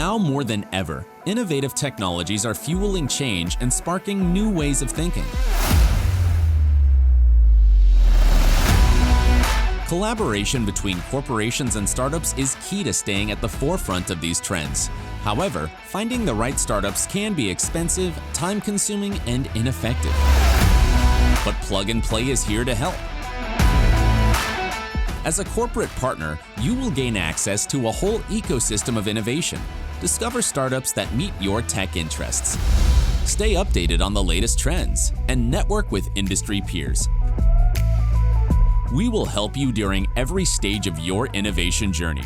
Now more than ever, innovative technologies are fueling change and sparking new ways of thinking. Collaboration between corporations and startups is key to staying at the forefront of these trends. However, finding the right startups can be expensive, time-consuming, and ineffective. But Plug and Play is here to help. As a corporate partner, you will gain access to a whole ecosystem of innovation. Discover startups that meet your tech interests. Stay updated on the latest trends and network with industry peers. We will help you during every stage of your innovation journey,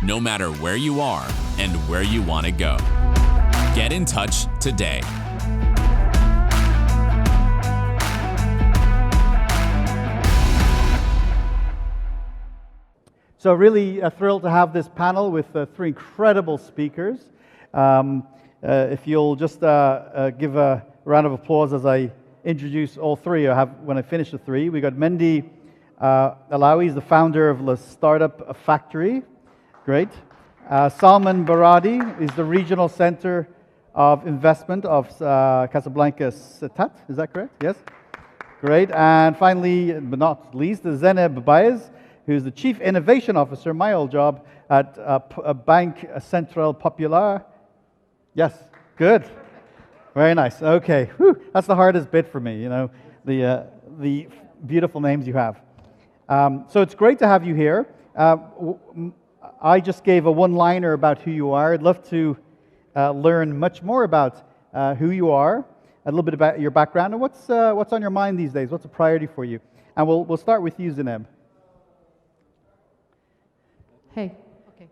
no matter where you are and where you want to go. Get in touch today. So really thrilled to have this panel with three incredible speakers. If you'll just give a round of applause as I introduce all three, when I finish the three. We got Mendy Alawi is the founder of the Startup Factory. Great. Salman Baradi is the Regional Center of Investment of Casablanca Setat. Is that correct? Yes? Great. And finally, but not least, Zeneb Baez, who's the Chief Innovation Officer, my old job, at Banque Centrale Populaire. Yes? Good. Very nice. Okay. Whew. That's the hardest bit for me, you know, the beautiful names you have. So it's great to have you here. I just gave a one-liner about who you are. I'd love to learn much more about who you are, a little bit about your background, and what's on your mind these days. What's a priority for you? And we'll start with you, Zeneb. Hey. Okay.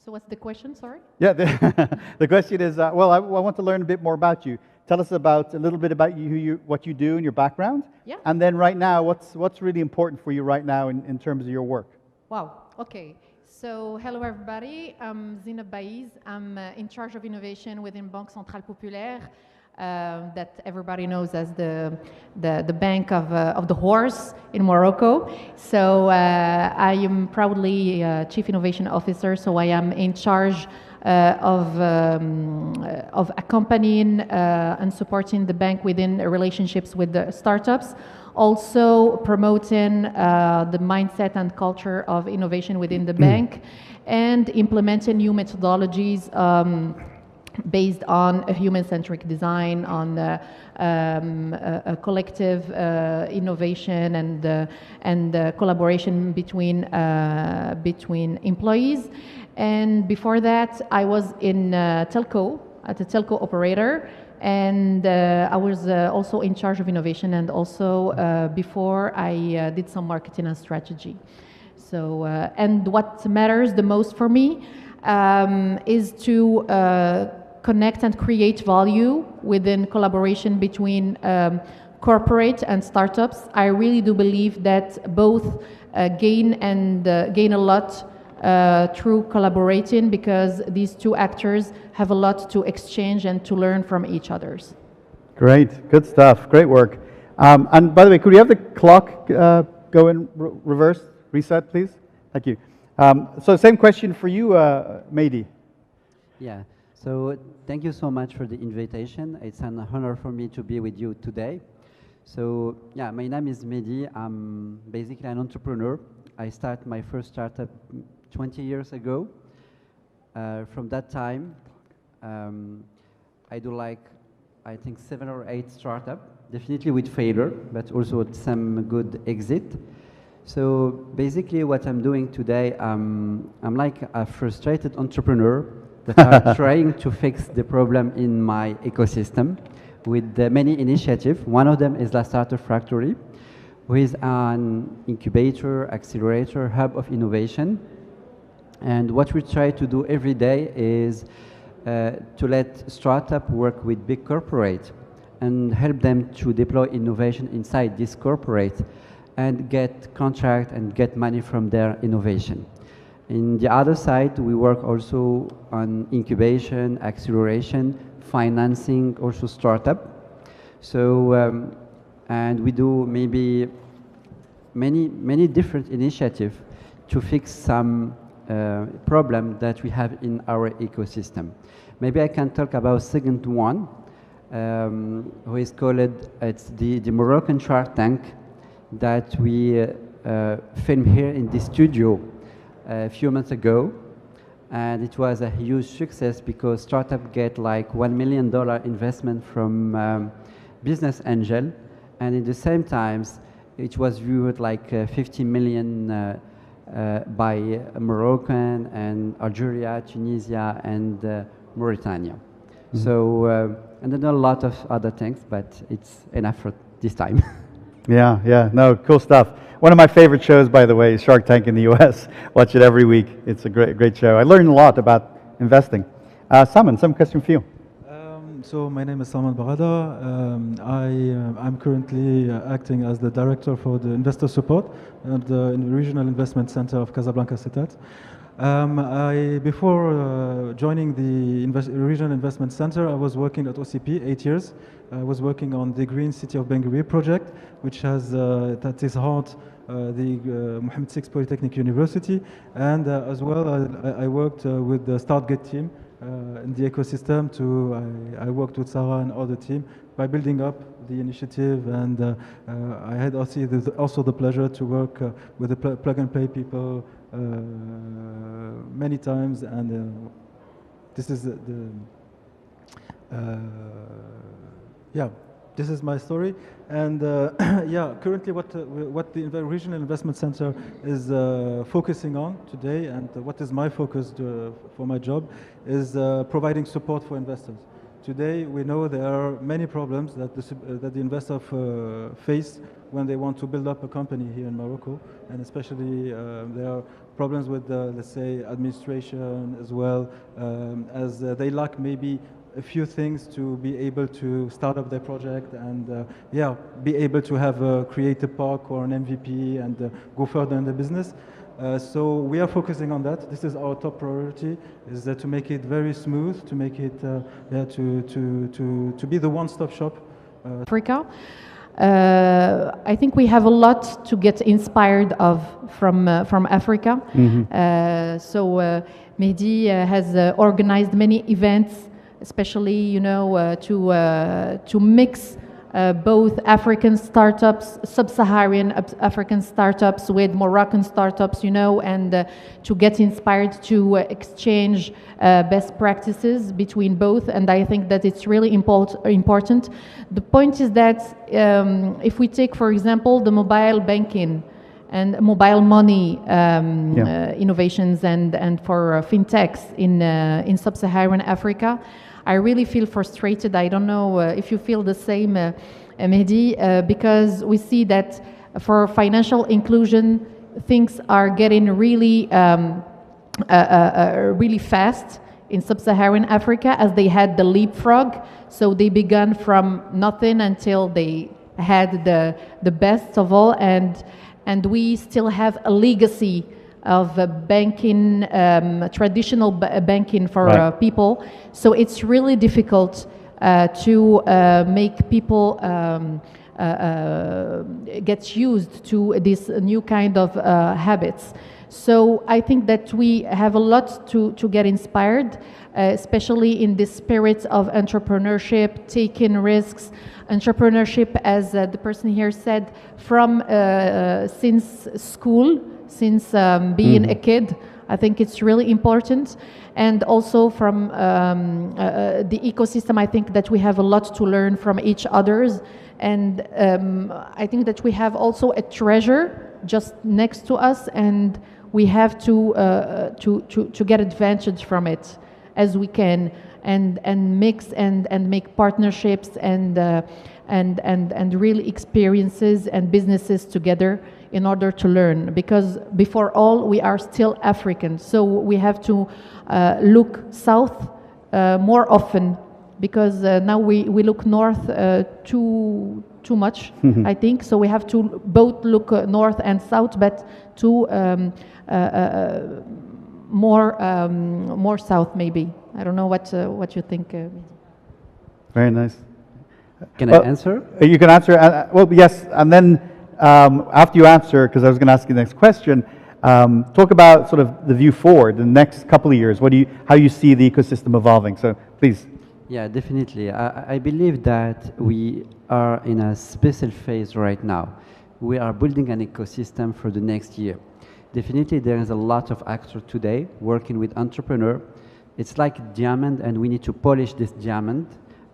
So what's the question? Sorry. Yeah. The question is, well, I want to learn a bit more about you. Tell us a little bit about you, what you do, and your background. Yeah. And then right now, what's really important for you right now in terms of your work? Wow. Okay. So hello everybody. I'm Zeneb Baez. I'm in charge of innovation within Banque Centrale Populaire, that everybody knows as the bank of the horse in Morocco. So I am proudly Chief Innovation Officer. So I am in charge of accompanying and supporting the bank within relationships with the startups, also promoting the mindset and culture of innovation within the bank, and implementing new methodologies based on a human-centric design, on a collective innovation and collaboration between employees. And before that, I was in telco, at a telco operator, and I was also in charge of innovation, and also before I did some marketing and strategy. So, and what matters the most for me is to connect and create value within collaboration between corporate and startups. I really do believe that both gain a lot through collaborating, because these two actors have a lot to exchange and to learn from each others. Great, good stuff, great work. And by the way, could we have the clock go in reverse, reset, please? Thank you. So same question for you, Mehdi. Yeah, so thank you so much for the invitation. It's an honor for me to be with you today. So yeah, my name is Mehdi. I'm basically an entrepreneur. I started my first startup 20 years ago. From that time, I do I think 7 or 8 startups, definitely with failure, but also with some good exit. So basically what I'm doing today, I'm like a frustrated entrepreneur that are trying to fix the problem in my ecosystem with many initiatives. One of them is the Startup Factory, which is an incubator, accelerator, hub of innovation. And what we try to do every day is to let startups work with big corporates and help them to deploy innovation inside this corporate and get contract and get money from their innovation. In the other side, we work also on incubation, acceleration, financing, also startup. So, and we do maybe many different initiatives to fix some problem that we have in our ecosystem. Maybe I can talk about second one, who is called, it's the Moroccan Shark Tank that we filmed here in the studio a few months ago. And it was a huge success because startup get like $1 million investment from business angel, and in the same times it was viewed like 50 million by Moroccan and Algeria, Tunisia, and Mauritania. Mm-hmm. So and then a lot of other things, but it's enough for this time. Yeah, no, cool stuff. One of my favorite shows, by the way, is Shark Tank in the US. Watch it every week. It's a great show. I learned a lot about investing. Salman, some question for you. So my name is Salman Barada. I'm currently acting as the director for the investor support at the Regional Investment Center of Casablanca Ciutat. Before joining the Regional Investment Center, I was working at OCP 8 years. I was working on the Green City of Benguiri project, which has at its heart the Mohammed VI Polytechnic University, and as well I worked with the StartGate team in the ecosystem. I worked with Sarah and other team by building up the initiative, and I had also the pleasure to work with the plug and play people many times, and this is this is my story. And currently what the Regional Investment Center is focusing on today, and what is my focus for my job, is providing support for investors. Today we know there are many problems that the investors face when they want to build up a company here in Morocco, and especially there are problems with let's say administration as well, as they lack maybe a few things to be able to start up their project and be able to have create a park or an MVP and go further in the business. So we are focusing on that. This is our top priority, is to make it very smooth, to make it to be the one-stop shop. Africa. I think we have a lot to get inspired of from Africa. Mm-hmm. So Mehdi has organized many events, especially to mix both African startups, sub-Saharan African startups with Moroccan startups, and to get inspired to exchange best practices between both. And I think that it's really important. The point is that if we take, for example, the mobile banking and mobile money innovations and for fintechs in sub-Saharan Africa, I really feel frustrated. I don't know if you feel the same, Mehdi, because we see that for financial inclusion, things are getting really, really fast in sub-Saharan Africa, as they had the leapfrog. So they began from nothing until they had the best of all, and we still have a legacy of banking, traditional banking for people. So it's really difficult to make people get used to this new kind of habits. So I think that we have a lot to get inspired, especially in the spirit of entrepreneurship, taking risks, entrepreneurship, as the person here said, from since school, since being a kid. I think it's really important. And also from the ecosystem, I think that we have a lot to learn from each others. And I think that we have also a treasure just next to us, and we have to get advantage from it as we can, and mix and make partnerships and real experiences and businesses together in order to learn. Because before all, we are still African, so we have to look south more often, because now we look north too much, I think. So we have to both look north and south, but to more south maybe. I don't know what you think. Very nice. Can I answer? You can answer. Well, yes, and then after you answer, because I was going to ask you the next question, Talk about sort of the view forward, the next couple of years. How you see the ecosystem evolving? So please. Yeah, definitely. I believe that we are in a special phase right now. We are building an ecosystem for the next year. Definitely, there is a lot of actors today working with entrepreneur. It's like diamond, and we need to polish this diamond.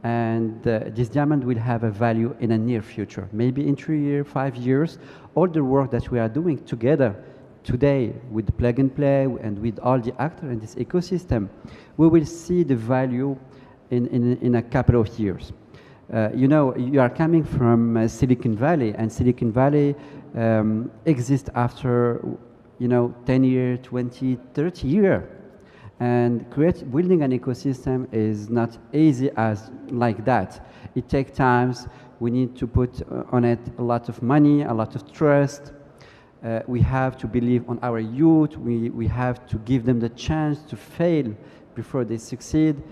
And this diamond will have a value in a near future. Maybe in 3 years, 5 years, all the work that we are doing together today with plug and play and with all the actors in this ecosystem, we will see the value in a couple of years. You know, you are coming from Silicon Valley, and Silicon Valley exists after, you know, 10 years, 20, 30 years. And building an ecosystem is not easy as like that. It takes time. We need to put on it a lot of money, a lot of trust. We have to believe on our youth. We have to give them the chance to fail before they succeed.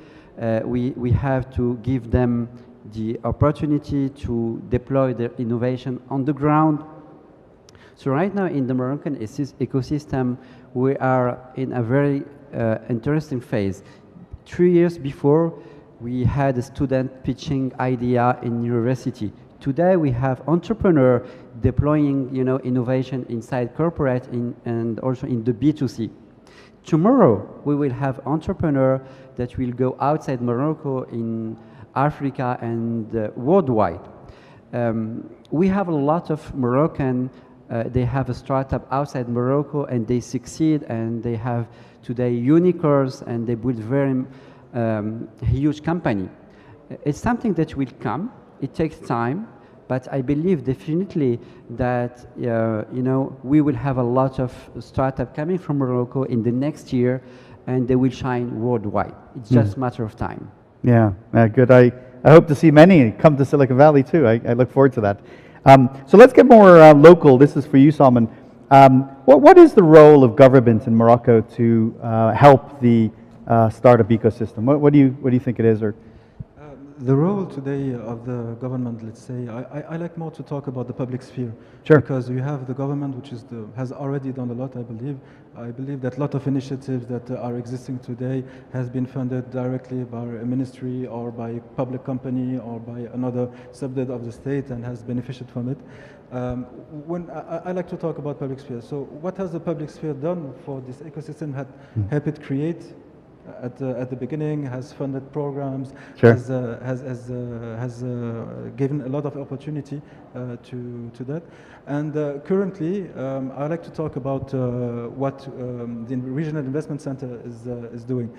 We have to give them the opportunity to deploy their innovation on the ground. So right now in the Moroccan ecosystem, we are in a very interesting phase. 3 years before, we had a student pitching idea in university. Today we have entrepreneur deploying, you know, innovation inside corporate and also in the B2C. Tomorrow we will have entrepreneur that will go outside Morocco in Africa and worldwide. We have a lot of Moroccan. They have a startup outside Morocco and they succeed, and they have today unicorns and they build very huge company. It's something that will come. It takes time, but I believe definitely that you know, we will have a lot of startup coming from Morocco in the next year, and they will shine worldwide. It's just a matter of time. Yeah, good. I hope to see many come to Silicon Valley too. I look forward to that. So let's get more local. This is for you, Salman. What is the role of government in Morocco to help the startup ecosystem? What do you think it is? Or the role today of the government, let's say, I like more to talk about the public sphere. Sure. Because you have the government, which is has already done a lot, I believe. I believe that a lot of initiatives that are existing today has been funded directly by a ministry or by a public company or by another subject of the state and has benefited from it. When I like to talk about public sphere. So what has the public sphere done for this ecosystem? Help it create at the beginning, has funded programs, sure. has given a lot of opportunity to that. And currently, I like to talk about what the Regional Investment Center is doing.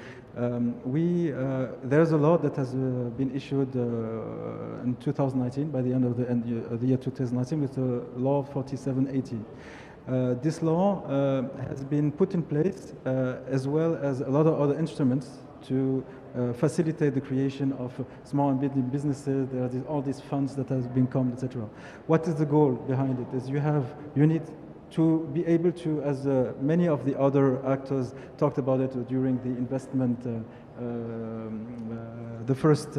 There's a law that has been issued in 2019, by the end of the year 2019, with the law 4780. This law has been put in place as well as a lot of other instruments to facilitate the creation of small and medium businesses. There are all these funds that have been come, etc. What is the goal behind it? Is you need to be able to, as many of the other actors talked about it during the investment, the first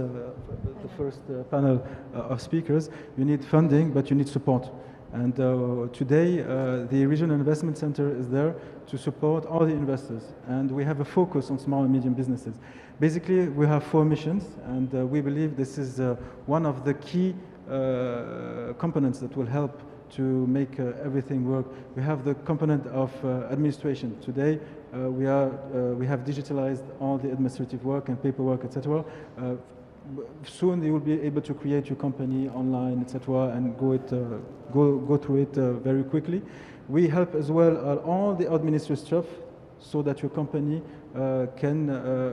panel of speakers, you need funding, but you need support. And today, the Regional Investment Center is there to support all the investors. And we have a focus on small and medium businesses. Basically, we have 4 missions, and we believe this is one of the key components that will help to make everything work. We have the component of administration. Today, we have digitalized all the administrative work and paperwork, etc. Soon you will be able to create your company online, etc., and go through it very quickly. We help as well all the administrative stuff so that your company can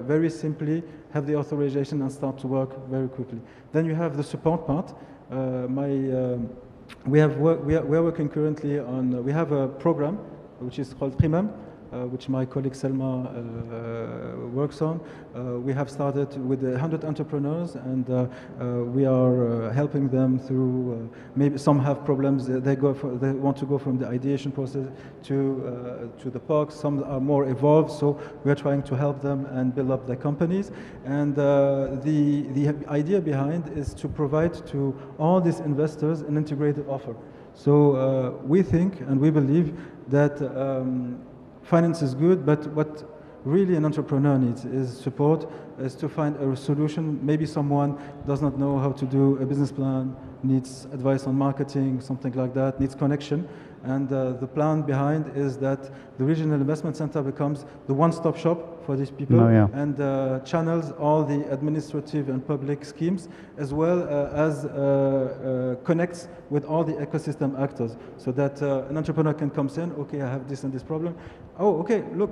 very simply have the authorization and start to work very quickly. Then you have the support part. We are working currently on, we have a program which is called Primam, which my colleague Selma works on. We have started with 100 entrepreneurs, and we are helping them through. Maybe some have problems. They want to go from the ideation process to the POC. Some are more evolved, so we are trying to help them and build up their companies. And the idea behind is to provide to all these investors an integrated offer. So we think and we believe that finance is good, but what really an entrepreneur needs is support, is to find a solution. Maybe someone does not know how to do a business plan, needs advice on marketing, something like that, needs connection. And the plan behind is that the Regional Investment Center becomes the one-stop shop for these people, and channels all the administrative and public schemes, as well as connects with all the ecosystem actors, so that an entrepreneur can come in, okay, I have this and this problem. Oh, okay, look,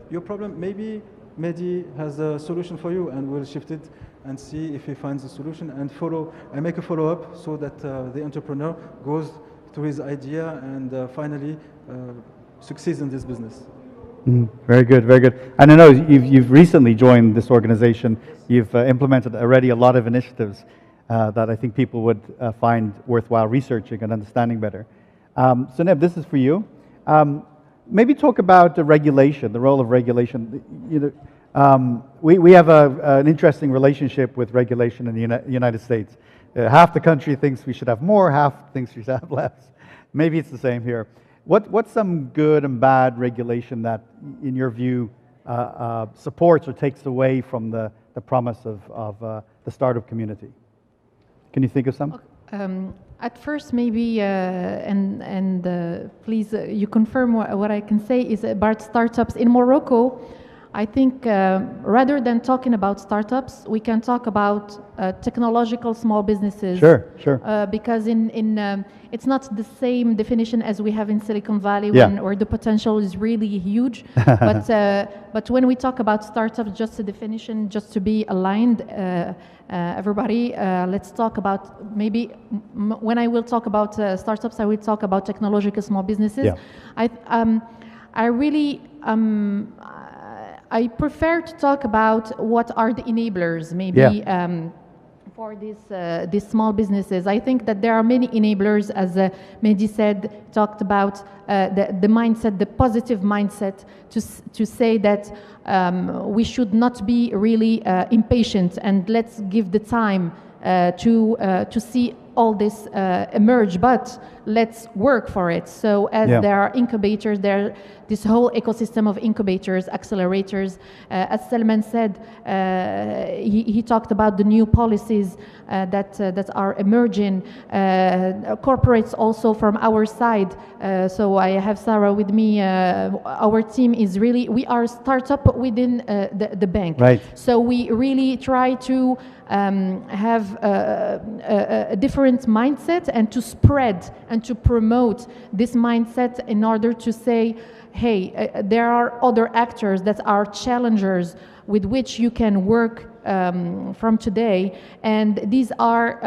your problem, maybe Mehdi has a solution for you, and we'll shift it and see if he finds a solution and follow. I make a follow-up so that the entrepreneur goes to his idea and finally succeeds in this business. Very good, very good. And I know you've recently joined this organization. You've implemented already a lot of initiatives that I think people would find worthwhile researching and understanding better. So Neb, this is for you. Maybe talk about the regulation, the role of regulation. You know, we have an interesting relationship with regulation in the United States. Half the country thinks we should have more, half thinks we should have less. Maybe it's the same here. What's some good and bad regulation that, in your view, supports or takes away from the promise of the startup community? Can you think of some? At first, maybe, please, you confirm what I can say is about startups in Morocco. I think rather than talking about startups, we can talk about technological small businesses. Sure, sure. Because it's not the same definition as we have in Silicon Valley, where the potential is really huge. But when we talk about startups, just a definition, just to be aligned, everybody, let's talk about maybe when I will talk about startups, I will talk about technological small businesses. Yeah. I really. I prefer to talk about what are the enablers, maybe, for these small businesses. I think that there are many enablers, as Mehdi said, talked about the mindset, the positive mindset, to say that we should not be really impatient, and let's give the time to see all this emerge, but let's work for it. So as there are incubators, there this whole ecosystem of incubators, accelerators. As Salman said, he talked about the new policies that are emerging. Corporates also from our side. So I have Sarah with me. Our team is really, we are a startup within the bank. Right. So we really try to have a different mindset and to spread and to promote this mindset in order to say, hey, there are other actors that are challengers with which you can work from today, and these are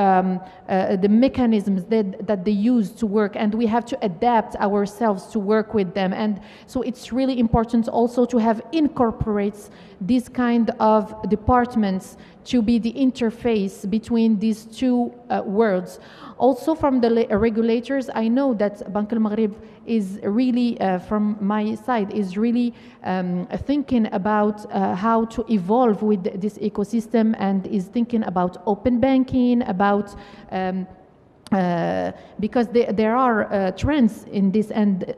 the mechanisms that they use to work, and we have to adapt ourselves to work with them. And so it's really important also to have incorporates these kind of departments to be the interface between these two worlds. Also from the regulators, I know that Bank al-Maghrib is really, from my side, is really thinking about how to evolve with this ecosystem, and is thinking about open banking, about because there are trends in this, and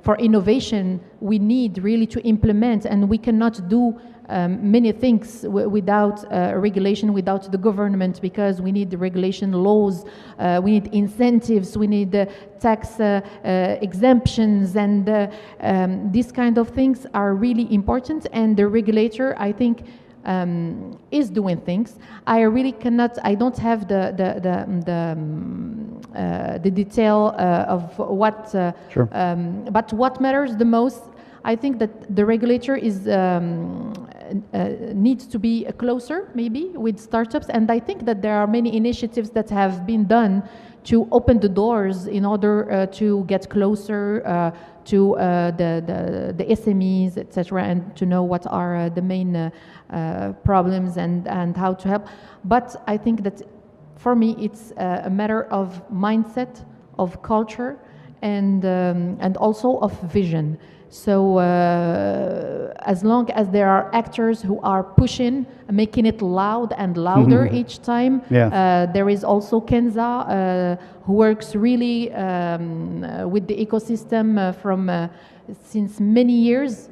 for innovation we need really to implement, and we cannot do many things without regulation, without the government, because we need the regulation laws, we need incentives, we need tax exemptions, and these kind of things are really important. And the regulator, I think, is doing things. I really cannot, I don't have the detail of what, Sure. But what matters the most, I think that the regulator is needs to be closer, maybe, with startups, and I think that there are many initiatives that have been done to open the doors in order to get closer to the SMEs, etc., and to know what are the main problems and how to help. But I think that for me it's a matter of mindset, of culture, and also of vision. So as long as there are actors who are pushing, making it loud and louder each time, there is also Kenza, who works really with the ecosystem since many years.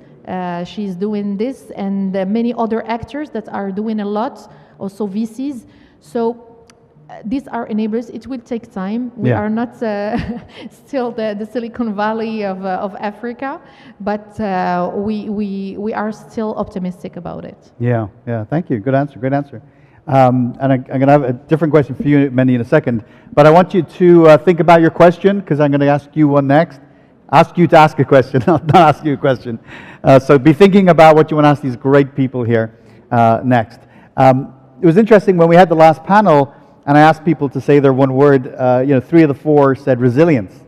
She's doing this, and many other actors that are doing a lot, also VCs. So these are enablers. It will take time. We are not still the Silicon Valley of Africa, but we are still optimistic about it. Yeah, yeah. Thank you. Good answer. Great answer. And I'm going to have a different question for you, Mandy, in a second. But I want you to think about your question, because I'm going to ask you one next. Ask you to ask a question, not ask you a question. So be thinking about what you want to ask these great people here next. It was interesting when we had the last panel, and I asked people to say their one word. 3 of the 4 said resilience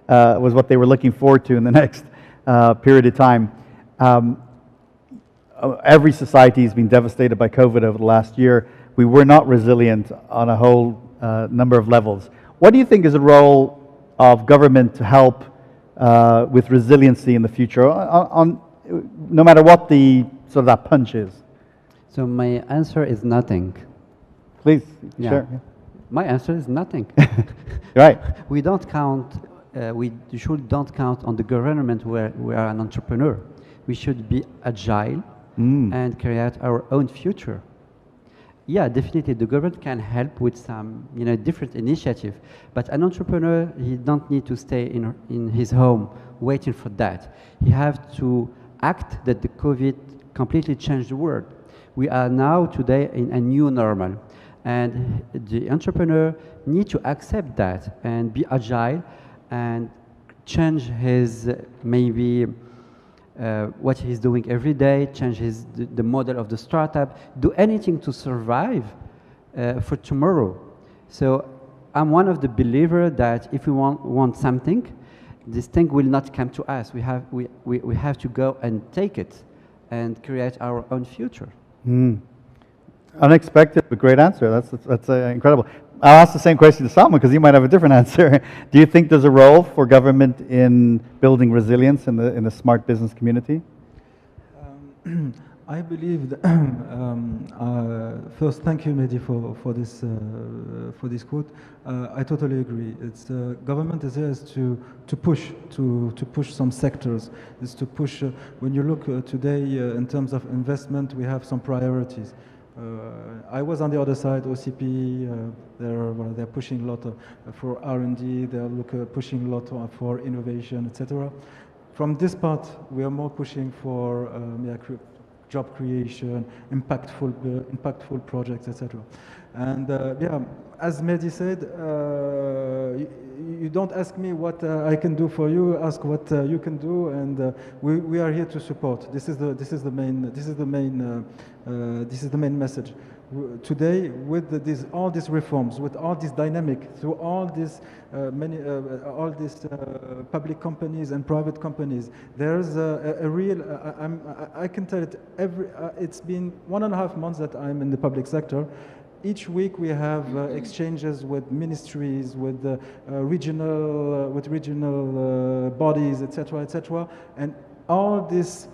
was what they were looking forward to in the next period of time. Every society has been devastated by COVID over the last year. We were not resilient on a whole number of levels. What do you think is the role of government to help with resiliency in the future, no matter what the sort of that punch is? So my answer is nothing. Please, Yeah. sure. My answer is nothing. Right. We don't count. We don't count on the government where we are an entrepreneur. We should be agile and create our own future. Yeah, definitely the government can help with some different initiative, but an entrepreneur, he don't need to stay in his home waiting for that. He have to act that the COVID completely changed the world. We are now today in a new normal. And the entrepreneur need to accept that and be agile and change his maybe what he's doing every day, change the model of the startup, do anything to survive for tomorrow. So I'm one of the believers that if we want something, this thing will not come to us. We have to go and take it and create our own future. Unexpected, but great answer. That's incredible. I'll ask the same question to Salman, because he might have a different answer. Do you think there's a role for government in building resilience in the smart business community? I believe that first, thank you, Mehdi, for this quote. I totally agree. It's government is here to push some sectors. Is to push. When you look today in terms of investment, we have some priorities. I was on the other side, OCP. They're pushing a lot for R&D. They're pushing a lot for innovation, etc. From this part, we are more pushing for job creation, impactful projects, etc. And as Mehdi said, you don't ask me what I can do for you. Ask what you can do, and we are here to support. This is the main message. Today, with all these reforms, with all this dynamic, through all these public companies and private companies, there's a real. I can tell it. It's been 1.5 months that I'm in the public sector. Each week we have exchanges with ministries, with regional bodies, etc., and all these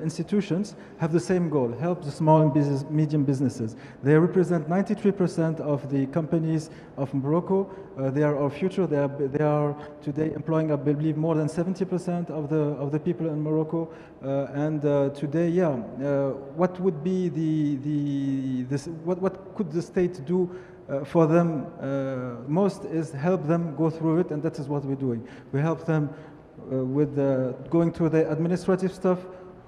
institutions have the same goal: help the small and medium businesses. They represent 93% of the companies of Morocco. They are our future. They are today employing, I believe, more than 70% of the people in Morocco. And today, what would be what could the state do for them most is help them go through it, and that is what we're doing. We help them with going through the administrative stuff.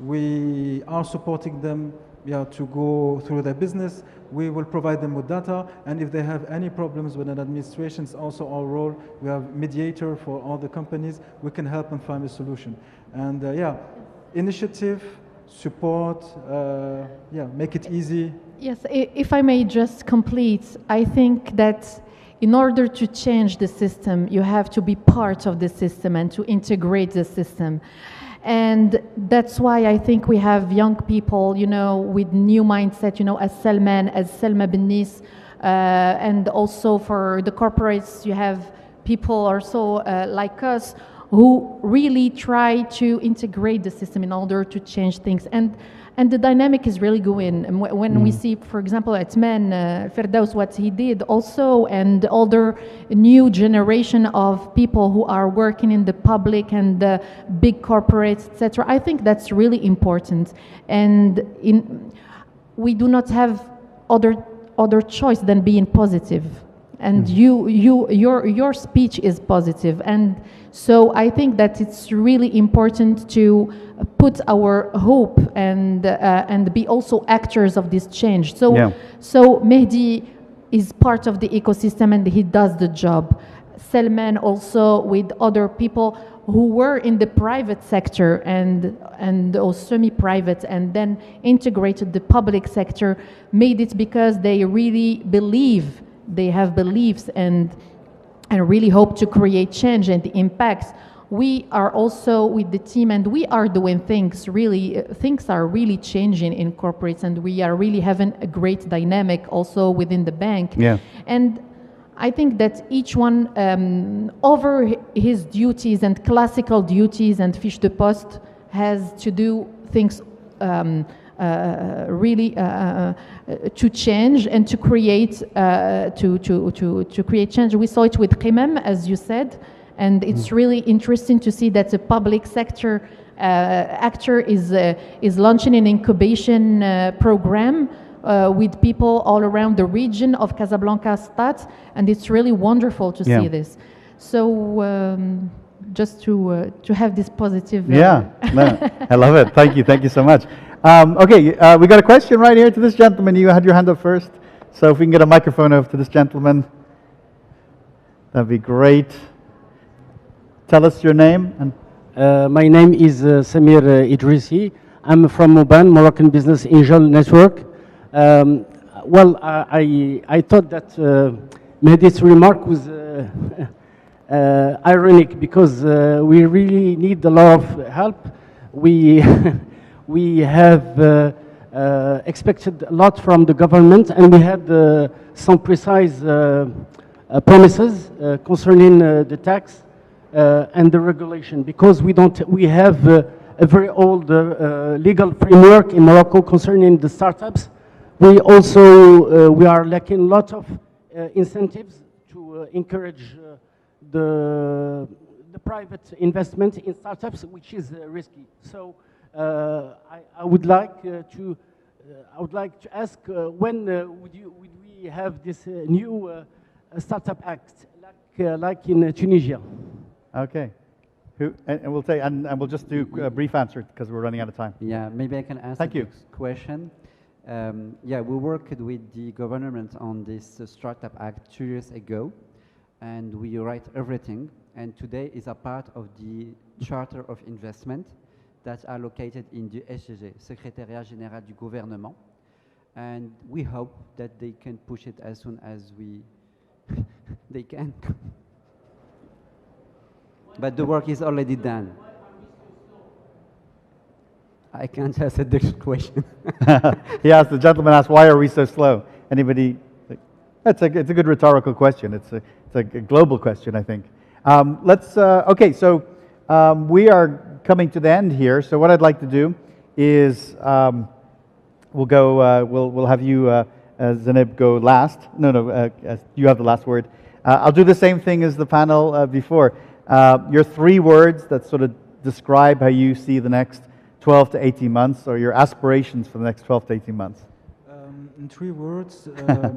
We are supporting them to go through their business. We will provide them with data, and if they have any problems with an administration, it's also our role. We have mediator for all the companies. We can help them find a solution. And initiative, support, make it easy. Yes, if I may just complete, I think that in order to change the system, you have to be part of the system and to integrate the system. And that's why I think we have young people, you know, with new mindset, you know, as Salman, as Selma Benis, and also for the corporates, you have people also like us who really try to integrate the system in order to change things. And the dynamic is really going. And when we see, for example, at Men, Firdaus, what he did also, and older new generation of people who are working in the public and the big corporates, etc. I think that's really important. And we do not have other choice than being positive. And your speech is positive. And so I think that it's really important to put our hope and be also actors of this change. So so Mehdi is part of the ecosystem and he does the job. Salman also with other people who were in the private sector and or semi-private and then integrated the public sector, made it because they really believe, they have beliefs and really hope to create change and the impacts. We are also with the team and we are doing things really, things are really changing in corporates and we are really having a great dynamic also within the bank. And I think that each one over his duties and classical duties and fiche de poste has to do things really to change and to create to create change. We saw it with Qimam, as you said, and it's really interesting to see that the public sector actor is launching an incubation program with people all around the region of Casablanca Stad, and it's really wonderful to see this. So just to have this positive. No, I love it. Thank you so much. Okay, we got a question right here to this gentleman. You had your hand up first, so if we can get a microphone over to this gentleman, that'd be great. Tell us your name. And my name is Samir Idrisi. I'm from Moban, Moroccan Business Angel Network. Well, I thought that Mehdi's remark was ironic because we really need a lot of help. We we have expected a lot from the government, and we had some precise promises concerning the tax and the regulation, because we have a very old legal framework in Morocco concerning the startups. We also we are lacking a lot of incentives to encourage the private investment in startups, which is risky. So I would like to ask when would we have this new startup act like in Tunisia? Okay. And we'll say, and we'll just do a brief answer because we're running out of time. Yeah, maybe I can answer this question. Yeah, we worked with the government on this Startup Act 2 years ago, and we write everything. And today is a part of the Charter of Investment that are located in the SGG, Secrétariat Général du Gouvernement. And we hope that they can push it as soon as they can. But the work is already done. I can't answer this question. Yes, the gentleman asked, why are we so slow? Anybody? It's a good rhetorical question. It's a global question, I think. Okay, so we are coming to the end here. So what I'd like to do is we'll have you, Zanib, go last. No, you have the last word. I'll do the same thing as the panel before. Your 3 words that sort of describe how you see the next 12 to 18 months, or your aspirations for the next 12 to 18 months. In 3 words,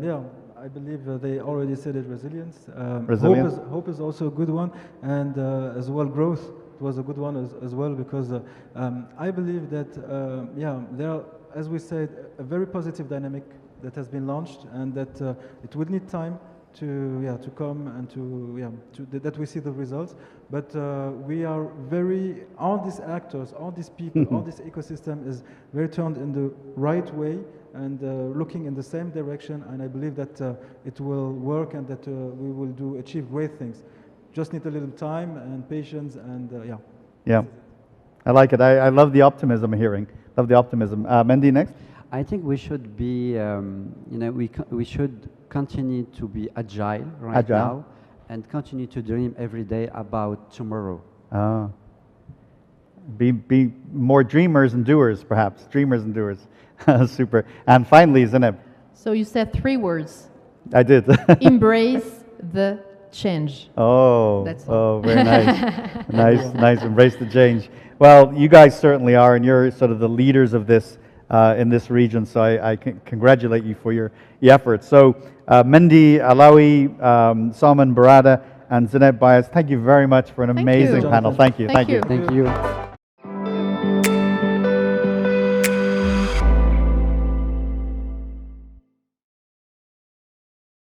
yeah, I believe they already said it, resilience. Resilience. Hope is also a good one, and as well growth was a good one as well, because I believe that, yeah, there are, as we said, a very positive dynamic that has been launched, and that it will need time to come and that we see the results. But we are all these actors, all these people, all this ecosystem is very turned in the right way, and looking in the same direction, and I believe that it will work and that we will achieve great things. Just need a little time and patience, and yeah. Yeah, I like it. I love the optimism I'm hearing. Love the optimism. Mendy, next. I think we should be, we should continue to be agile now, and continue to dream every day about tomorrow. Be more dreamers and doers, perhaps. Dreamers and doers. Super. And finally, Zineb. So you said 3 words. I did. Embrace the change. Oh, That's all. very nice. nice. Embrace the change. Well, you guys certainly are, and you're sort of the leaders of this in this region, so I congratulate you for your efforts. So, Mendy Alawi, Salman Barada, and Zineb Bayez, thank you very much for an amazing panel. Thank you. Thank you. Thank you.